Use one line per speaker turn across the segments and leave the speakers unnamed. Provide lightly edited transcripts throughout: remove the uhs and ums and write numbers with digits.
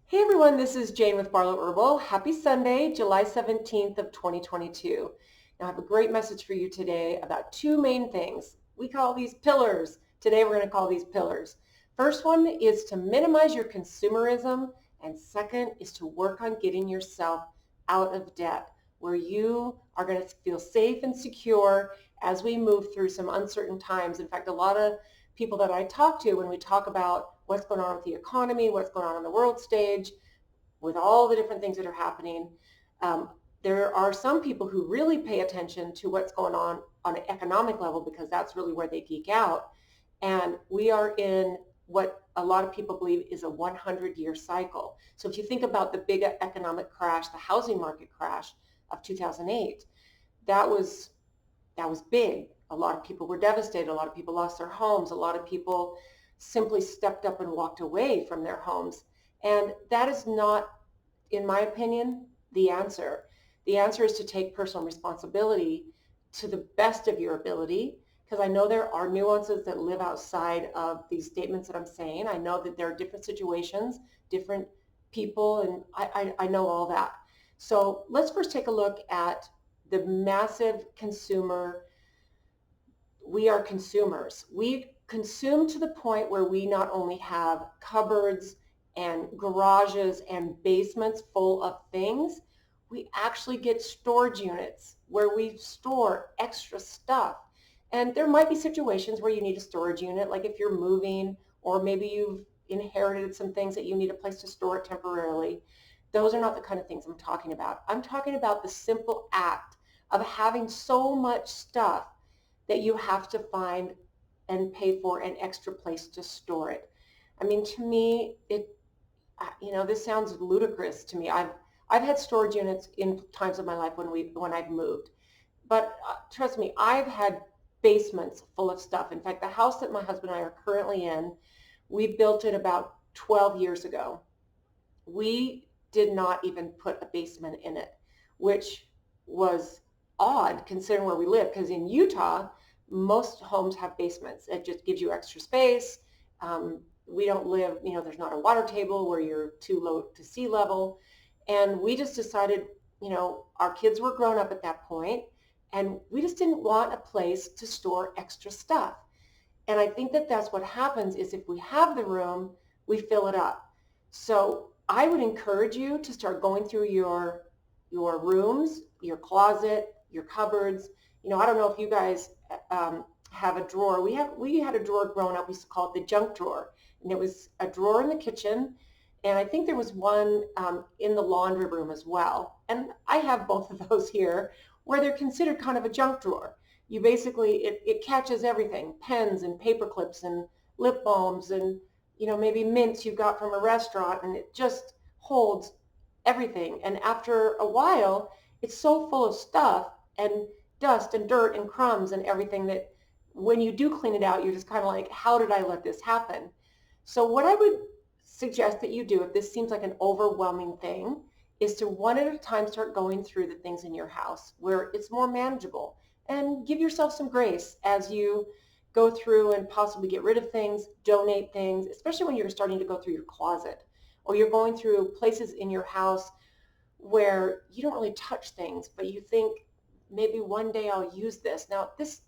Hey everyone, this is Jane with Barlow Herbal. Happy Sunday, July 17th of 2022. Now I have a great message for you today about two main things. We call these pillars. Today we're going to call these pillars. First one is to minimize your consumerism, and second is to work on getting yourself out of debt, where you are going to feel safe and secure as we move through some uncertain times. In fact, a lot of people that I talk to when we talk about what's going on with the economy, what's going on the world stage, with all the different things that are happening. Um, there are some people who really pay attention to what's going on an economic level because that's really where they geek out. And we are in what a lot of people believe is a 100-year cycle. So if you think about the big economic crash, the housing market crash of 2008, that was that was big. A lot of people were devastated. A lot of people lost their homes. A lot of people simply stepped up and walked away from their homes. And that is not, in my opinion, the answer. The answer is to take personal responsibility to the best of your ability, because I know there are nuances that live outside of these statements that I'm saying. I know that there are different situations, different people, and I know all that. So let's first take a look at the massive consumer. We are consumers. We consume to the point where we not only have cupboards and garages and basements full of things, we actually get storage units where we store extra stuff. And there might be situations where you need a storage unit, like if you're moving or maybe you've inherited some things that you need a place to store it temporarily. Those are not the kind of things I'm talking about. I'm talking about the simple act of having so much stuff that you have to find and pay for an extra place to store it. I mean, to me, this sounds ludicrous to me. I've had storage units in times of my life when I've moved, but trust me, I've had basements full of stuff. In fact, the house that my husband and I are currently in, we built it about 12 years ago. We did not even put a basement in it, which was odd considering where we live, because in Utah, most homes have basements. It just gives you extra space. We don't live, there's not a water table where you're too low to sea level. And we just decided, our kids were grown up at that point, and we just didn't want a place to store extra stuff. And I think that that's what happens is if we have the room, we fill it up. So I would encourage you to start going through your rooms, your closet, your cupboards. I don't know if you guys have a drawer. We had a drawer growing up. We used to call it the junk drawer, and it was a drawer in the kitchen, and I think there was one in the laundry room as well. And I have both of those here, where they're considered kind of a junk drawer. You basically it catches everything: pens and paper clips and lip balms and maybe mints you got from a restaurant, and it just holds everything. And after a while, it's so full of stuff and dust and dirt and crumbs and everything that when you do clean it out, you're just kind of like, how did I let this happen? So what I would suggest that you do, if this seems like an overwhelming thing, is to one at a time start going through the things in your house where it's more manageable, and give yourself some grace as you go through and possibly get rid of things, donate things, especially when you're starting to go through your closet or you're going through places in your house where you don't really touch things, but you think maybe one day I'll use this. Now, this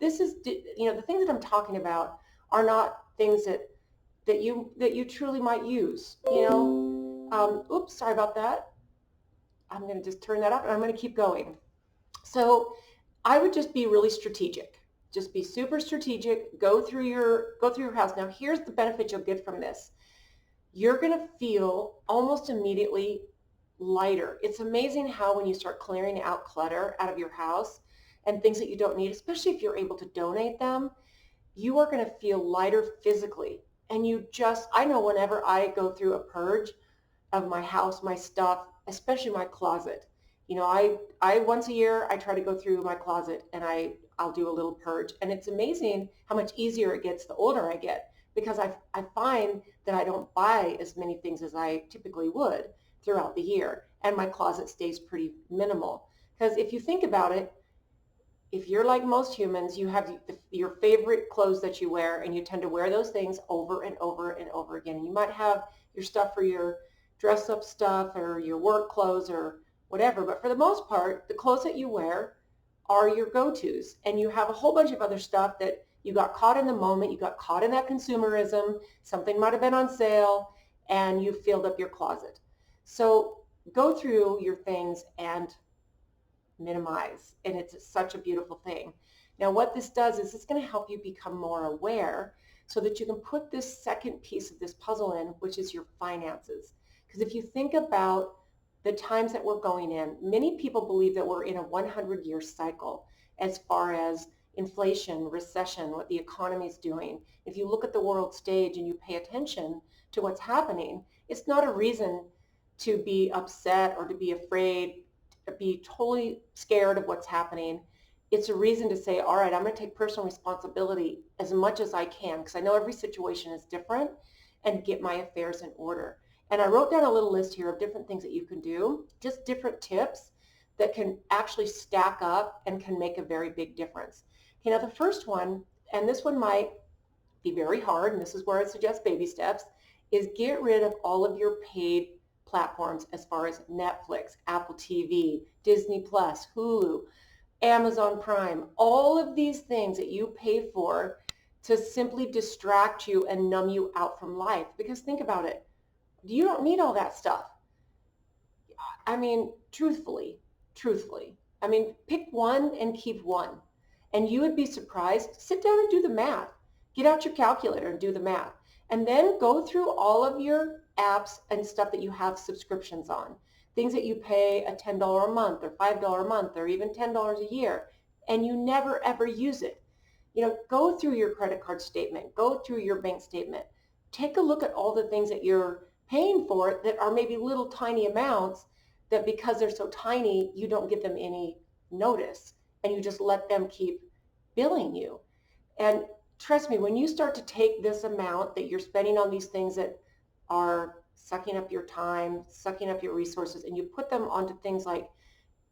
is, the things that I'm talking about are not things that you truly might use. Oops, sorry about that. I'm going to just turn that up and I'm going to keep going. So I would just be really strategic. Just be super strategic. Go through your house. Now, here's the benefit you'll get from this. You're going to feel almost immediately lighter. It's amazing how when you start clearing out clutter out of your house and things that you don't need, especially if you're able to donate them, you are going to feel lighter physically. And I know whenever I go through a purge of my house, my stuff, especially my closet, I once a year, I try to go through my closet and I'll do a little purge. And it's amazing how much easier it gets the older I get, because I find that I don't buy as many things as I typically would throughout the year. And my closet stays pretty minimal. Because if you think about it, if you're like most humans, you have your favorite clothes that you wear, and you tend to wear those things over and over and over again. You might have your stuff for your dress up stuff or your work clothes or whatever. But for the most part, the clothes that you wear are your go-tos. And you have a whole bunch of other stuff that you got caught in the moment, you got caught in that consumerism, something might have been on sale, and you filled up your closet. So go through your things and minimize, and it's such a beautiful thing. Now what this does is it's going to help you become more aware so that you can put this second piece of this puzzle in, which is your finances. Because if you think about the times that we're going in, many people believe that we're in a 100-year cycle as far as inflation, recession, what the economy is doing. If you look at the world stage and you pay attention to what's happening, it's not a reason to be upset or to be afraid, to be totally scared of what's happening. It's a reason to say, all right, I'm going to take personal responsibility as much as I can, because I know every situation is different, and get my affairs in order. And I wrote down a little list here of different things that you can do, just different tips that can actually stack up and can make a very big difference. Okay, now the first one, and this one might be very hard, and this is where I suggest baby steps, is get rid of all of your paid platforms as far as Netflix, Apple TV, Disney Plus, Hulu, Amazon Prime, all of these things that you pay for to simply distract you and numb you out from life. Because think about it, you don't need all that stuff. I mean, truthfully, I mean, pick one and keep one. And you would be surprised. Sit down and do the math. Get out your calculator and do the math. And then go through all of your apps and stuff that you have subscriptions on. Things that you pay a $10 a month or $5 a month or even $10 a year, and you never ever use it. You know, go through your credit card statement, go through your bank statement. Take a look at all the things that you're paying for that are maybe little tiny amounts that because they're so tiny, you don't give them any notice and you just let them keep billing you. And trust me, when you start to take this amount that you're spending on these things that are sucking up your time, sucking up your resources, and you put them onto things like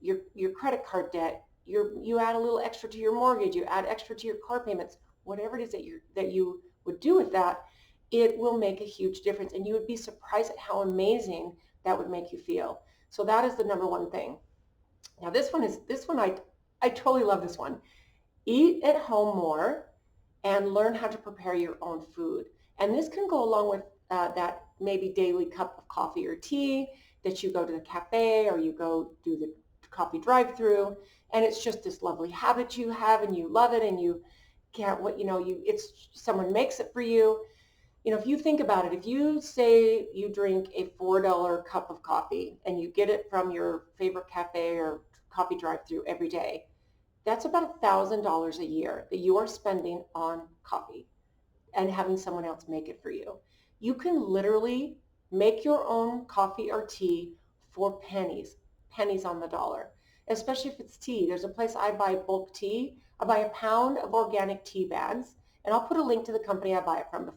your credit card debt, you add a little extra to your mortgage, you add extra to your car payments, whatever it is that you would do with that, it will make a huge difference. And you would be surprised at how amazing that would make you feel. So that is the number one thing. Now this one I totally love this one. Eat at home more and learn how to prepare your own food. And this can go along with that maybe daily cup of coffee or tea that you go to the cafe or you go do the coffee drive-through, and it's just this lovely habit you have and you love it and you can't what you know you it's someone makes it for you. You know, if you think about it, if you say you drink a $4 cup of coffee and you get it from your favorite cafe or coffee drive-through every day, that's about $1,000 a year that you are spending on coffee and having someone else make it for you. You can literally make your own coffee or tea for pennies on the dollar, especially if it's tea. There's a place I buy bulk tea. I buy a pound of organic tea bags, and I'll put a link to the company I buy it from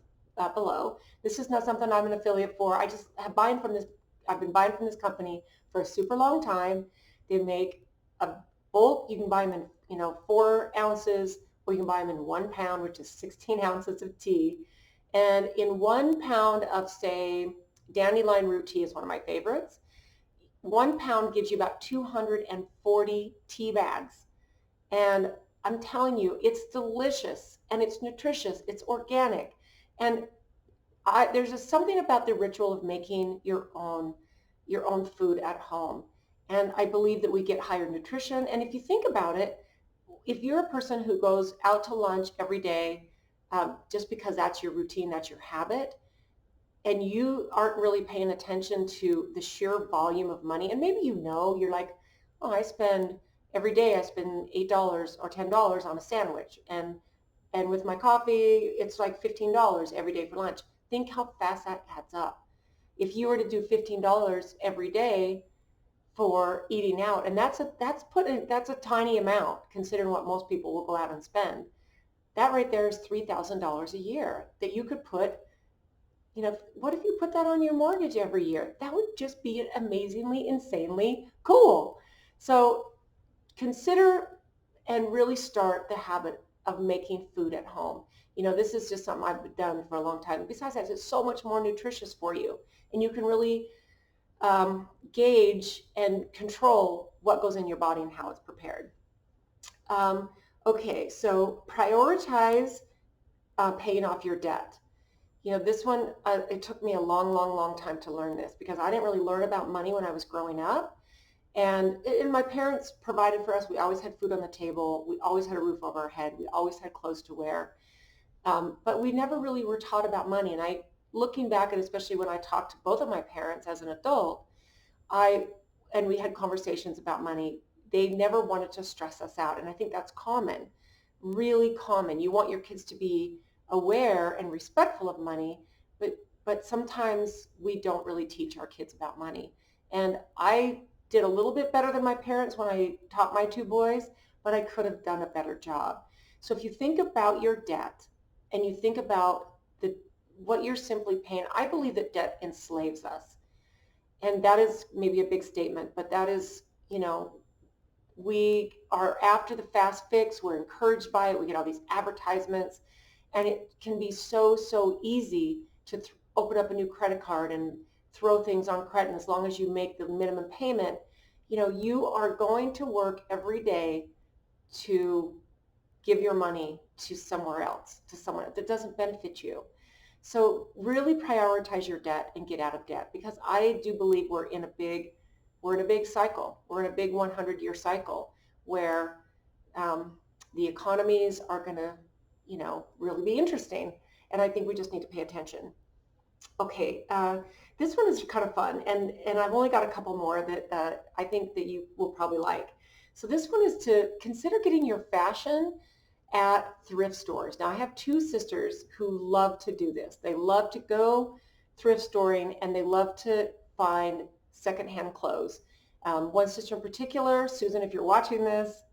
below. This is not something I'm an affiliate for. I just have I've been buying from this company for a super long time. They make a bulk. You can buy them in 4 ounces, or you can buy them in 1 pound, which is 16 ounces of tea. And in 1 pound of, say, dandelion root tea is one of my favorites. 1 pound gives you about 240 tea bags. And I'm telling you, it's delicious and it's nutritious, it's organic. And there's just something about the ritual of making your own food at home. And I believe that we get higher nutrition. And if you think about it, if you're a person who goes out to lunch every day, just because that's your routine, that's your habit, and you aren't really paying attention to the sheer volume of money, and maybe you're like, oh, every day I spend $8 or $10 on a sandwich, and with my coffee, it's like $15 every day for lunch. Think how fast that adds up. If you were to do $15 every day for eating out, and that's a tiny amount considering what most people will go out and spend. That right there is $3,000 a year that you could put. What if you put that on your mortgage every year? That would just be amazingly, insanely cool. So consider and really start the habit of making food at home. This is just something I've done for a long time. Besides that, it's so much more nutritious for you. And you can really gauge and control what goes in your body and how it's prepared. Okay, so prioritize paying off your debt. This one, it took me a long, long, long time to learn this because I didn't really learn about money when I was growing up. And my parents provided for us. We always had food on the table. We always had a roof over our head. We always had clothes to wear. But we never really were taught about money. And looking back, and especially when I talked to both of my parents as an adult, and we had conversations about money, they never wanted to stress us out. And I think that's common, really common. You want your kids to be aware and respectful of money, but sometimes we don't really teach our kids about money. And I did a little bit better than my parents when I taught my two boys, but I could have done a better job. So if you think about your debt and you think about what you're simply paying, I believe that debt enslaves us. And that is maybe a big statement, but that is, we are after the fast fix. We're encouraged by it. We get all these advertisements, and it can be so, so easy to open up a new credit card and throw things on credit. And as long as you make the minimum payment, you are going to work every day to give your money to somewhere else, to someone that doesn't benefit you. So really prioritize your debt and get out of debt, because I do believe we're in a big cycle. We're in a big 100-year cycle where the economies are going to, really be interesting. And I think we just need to pay attention. Okay, this one is kind of fun, and I've only got a couple more that I think that you will probably like. So this one is to consider getting your fashion at thrift stores. Now, I have two sisters who love to do this. They love to go thrift storing, and they love to find secondhand clothes. One sister in particular, Susan, if you're watching this,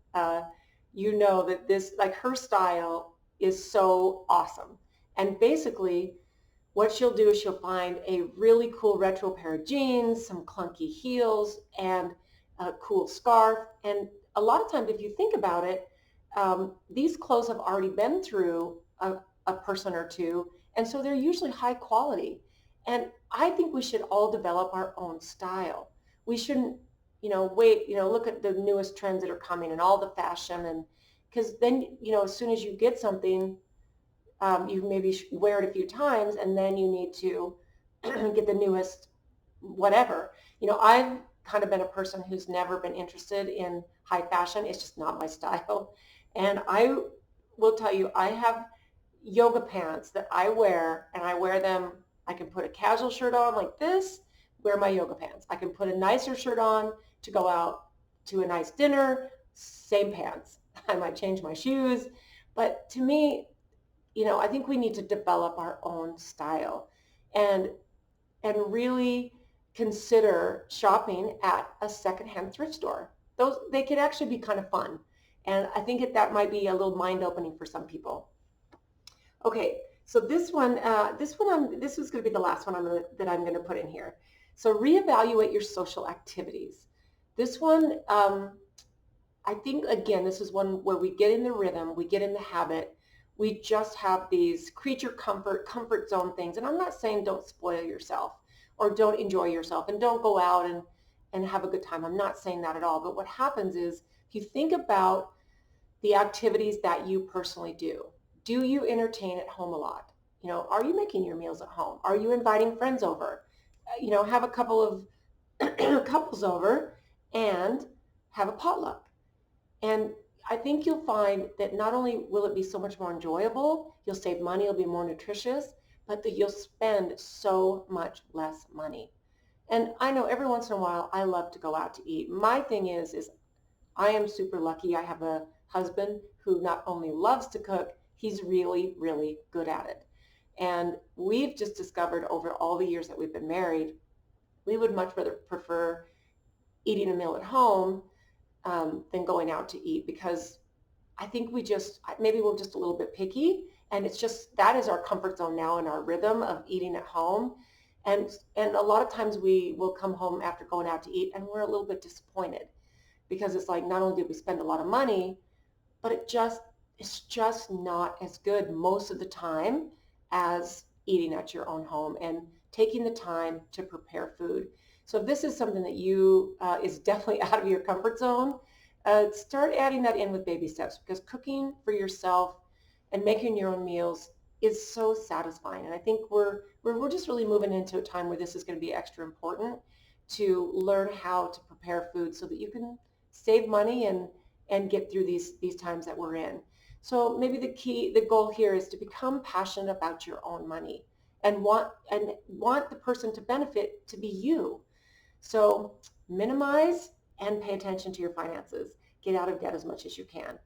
you know that like her style is so awesome. And basically, what she'll do is she'll find a really cool retro pair of jeans, some clunky heels, and a cool scarf. And a lot of times, if you think about it, these clothes have already been through a person or two, and so they're usually high quality. And I think we should all develop our own style. We shouldn't, wait, look at the newest trends that are coming and all the fashion, and because then, as soon as you get something, you maybe wear it a few times, and then you need to get the newest whatever. I've kind of been a person who's never been interested in high fashion. It's just not my style. And I will tell you, I have yoga pants that I wear, and I wear them. I can put a casual shirt on like this, wear my yoga pants. I can put a nicer shirt on to go out to a nice dinner, same pants. I might change my shoes. But to me, I think we need to develop our own style and really consider shopping at a secondhand thrift store. They could actually be kind of fun. And I think that might be a little mind-opening for some people. Okay, so this was going to be the last one that I'm going to put in here. So reevaluate your social activities. This one, I think, again, this is one where we get in the rhythm, we get in the habit. We just have these creature comfort zone things. And I'm not saying don't spoil yourself or don't enjoy yourself and don't go out and have a good time. I'm not saying that at all. But what happens is, if you think about the activities that you personally do you entertain at home a lot? Are you making your meals at home? Are you inviting friends over? Have a couple of couples over and have a potluck. And I think you'll find that not only will it be so much more enjoyable, you'll save money, it'll be more nutritious, but that you'll spend so much less money. And I know every once in a while I love to go out to eat. My thing is I am super lucky. I have a husband who not only loves to cook, he's really, really good at it. And we've just discovered over all the years that we've been married, we would much rather prefer eating a meal at home than going out to eat, because I think maybe we're just a little bit picky, and it's just, that is our comfort zone now and our rhythm of eating at home. And a lot of times we will come home after going out to eat and we're a little bit disappointed, because it's like, not only did we spend a lot of money, but it's just not as good most of the time as eating at your own home and taking the time to prepare food. So if this is something that you is definitely out of your comfort zone, start adding that in with baby steps, because cooking for yourself and making your own meals is so satisfying. And I think we're just really moving into a time where this is going to be extra important, to learn how to prepare food so that you can save money and get through these times that we're in. So maybe the goal here is to become passionate about your own money and want the person to benefit to be you. So minimize and pay attention to your finances. Get out of debt as much as you can.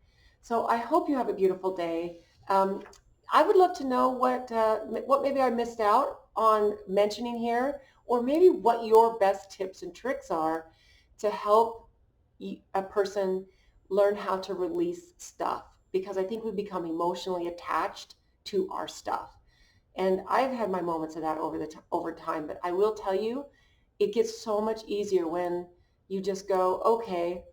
So I hope you have a beautiful day. I would love to know what maybe I missed out on mentioning here, or maybe what your best tips and tricks are to help a person learn how to release stuff, because I think we become emotionally attached to our stuff. And I've had my moments of that over time, but I will tell you, it gets so much easier when you just go, okay,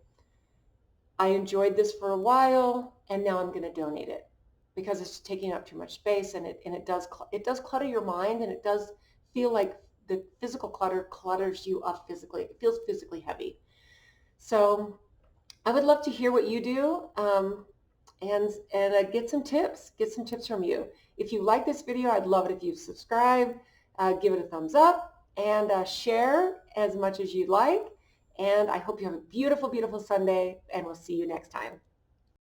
I enjoyed this for a while, and now I'm going to donate it, because it's taking up too much space, and it does clutter your mind, and it does feel like the physical clutter clutters you up physically. It feels physically heavy. So I would love to hear what you do, and get some tips. Get some tips from you. If you like this video, I'd love it if you subscribe, give it a thumbs up, and share as much as you'd like. And I hope you have a beautiful, beautiful Sunday, and we'll see you next time.